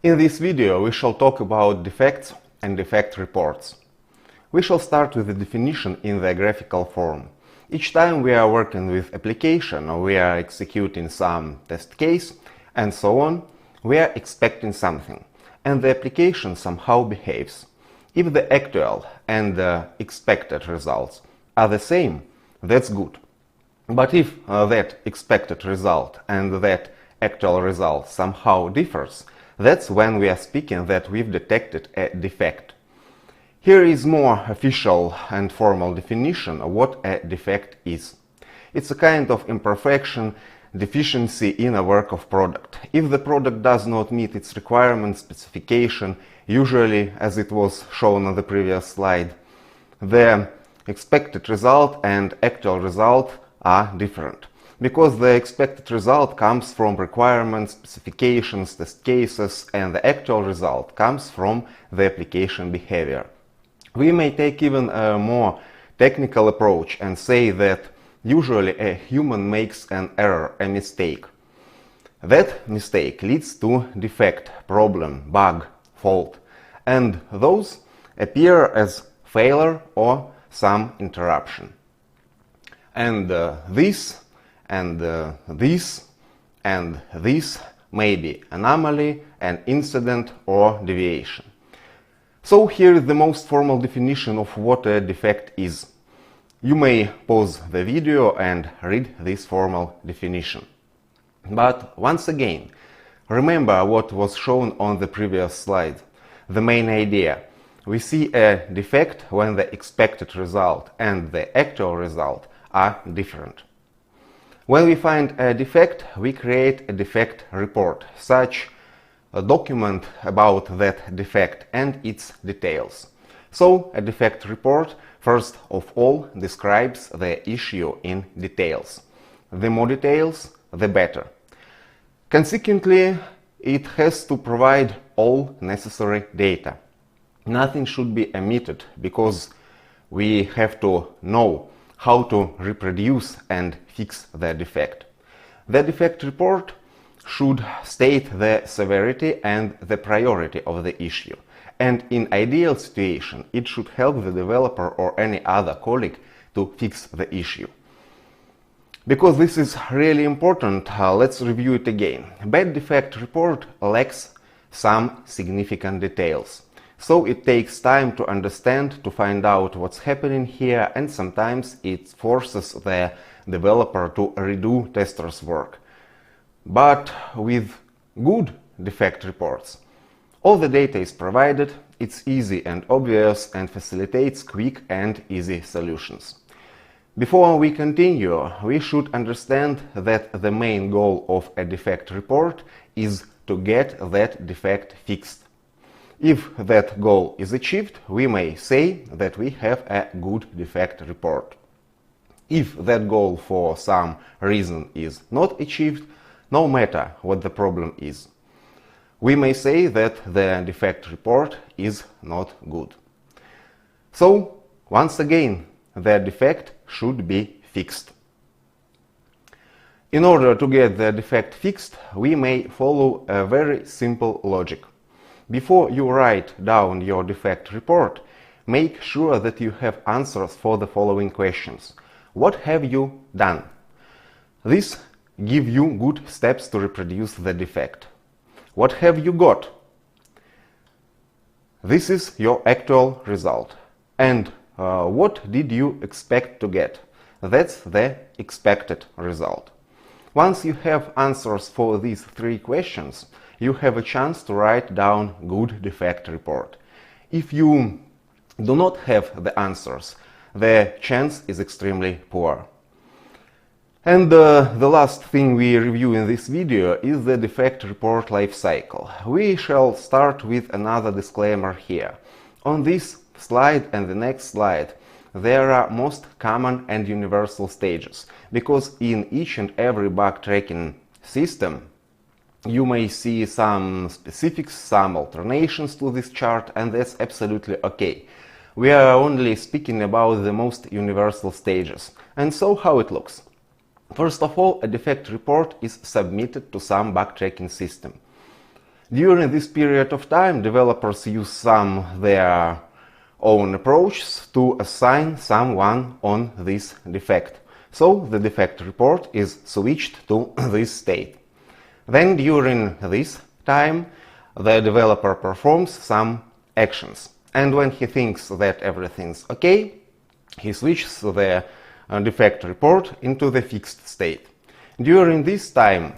In this video, we shall talk about defects and defect reports. We shall start with the definition in the graphical form. Each time we are working with application or we are executing some test case and so on, we are expecting something, and the application somehow behaves. If the actual and the expected results are the same, that's good. But if that expected result and that actual result somehow differs, that's when we are speaking that we've detected a defect. Here is more official and formal definition of what a defect is. It's a kind of imperfection, deficiency in a work of product. If the product does not meet its requirements, specification, usually, as it was shown on the previous slide, the expected result and actual result are different. Because the expected result comes from requirements, specifications, test cases, and the actual result comes from the application behavior. We may take even a more technical approach and say that usually a human makes an error, a mistake. That mistake leads to defect, problem, bug, fault, and those appear as failure or some interruption. And this may be anomaly, an incident or deviation. So here is the most formal definition of what a defect is. You may pause the video and read this formal definition. But once again, remember what was shown on the previous slide. The main idea. We see a defect when the expected result and the actual result are different. When we find a defect, we create a defect report, such a document about that defect and its details. So, a defect report, first of all, describes the issue in details. The more details, the better. Consequently, it has to provide all necessary data. Nothing should be omitted because we have to know how to reproduce and fix the defect. The defect report should state the severity and the priority of the issue. And in ideal situation, it should help the developer or any other colleague to fix the issue. Because this is really important, let's review it again. Bad defect report lacks some significant details. So it takes time to understand, to find out what's happening here, and sometimes it forces the developer to redo tester's work. But with good defect reports, all the data is provided, it's easy and obvious and facilitates quick and easy solutions. Before we continue, we should understand that the main goal of a defect report is to get that defect fixed. If that goal is achieved, we may say that we have a good defect report. If that goal for some reason is not achieved, no matter what the problem is, we may say that the defect report is not good. So, once again, the defect should be fixed. In order to get the defect fixed, we may follow a very simple logic. Before you write down your defect report, make sure that you have answers for the following questions. What have you done? This gives you good steps to reproduce the defect. What have you got? This is your actual result. And what did you expect to get? That's the expected result. Once you have answers for these three questions, you have a chance to write down good defect report. If you do not have the answers, the chance is extremely poor. And the last thing we review in this video is the defect report lifecycle. We shall start with another disclaimer here. On this slide and the next slide, there are most common and universal stages, because in each and every bug tracking system, you may see some specifics, some alternations to this chart, and that's absolutely okay. We are only speaking about the most universal stages. And so how it looks. First of all, a defect report is submitted to some bug tracking system. During this period of time, developers use some their own approaches to assign someone on this defect. So the defect report is switched to this state. Then during this time, the developer performs some actions. And when he thinks that everything's okay, he switches the defect report into the fixed state. During this time,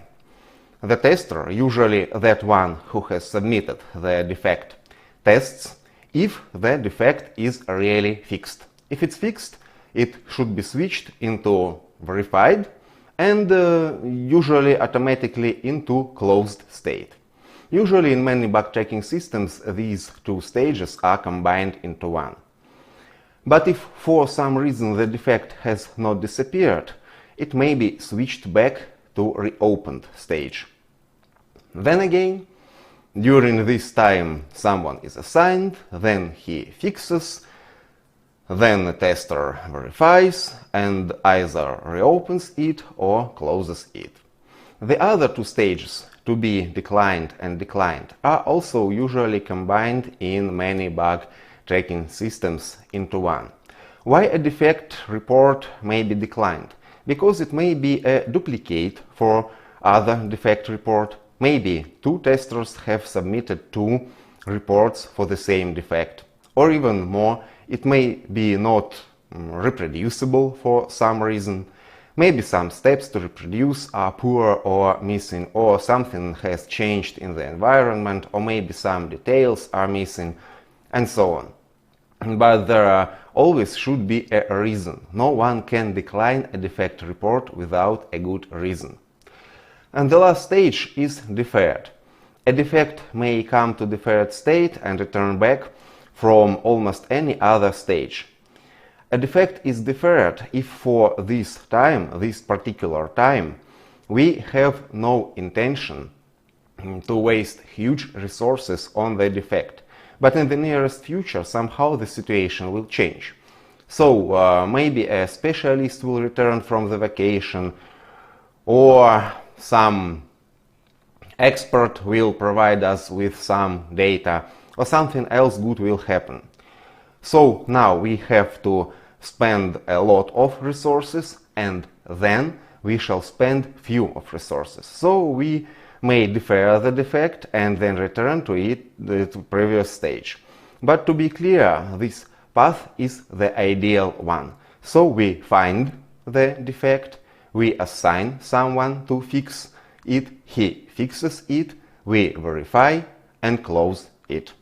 the tester, usually that one who has submitted the defect, tests if the defect is really fixed. If it's fixed, it should be switched into verified and usually automatically into closed state. Usually in many bug checking systems, these two stages are combined into one. But if for some reason the defect has not disappeared, it may be switched back to reopened stage. Then again, during this time someone is assigned, then he fixes, then the tester verifies and either reopens it or closes it. The other two stages, to be declined and declined, are also usually combined in many bug checking systems into one. Why a defect report may be declined? Because it may be a duplicate for other defect report. Maybe two testers have submitted two reports for the same defect. Or even more, it may be not reproducible for some reason. Maybe some steps to reproduce are poor or missing, or something has changed in the environment, or maybe some details are missing, and so on. But there always should be a reason. No one can decline a defect report without a good reason. And the last stage is deferred. A defect may come to deferred state and return back from almost any other stage. A defect is deferred if for this particular time, we have no intention to waste huge resources on the defect. But in the nearest future, somehow the situation will change. So maybe a specialist will return from the vacation, or some expert will provide us with some data, or something else good will happen. So now we have to spend a lot of resources, and then we shall spend few of resources. So we may defer the defect and then return to it, the previous stage. But to be clear, this path is the ideal one. So we find the defect, we assign someone to fix it, he fixes it, we verify and close it.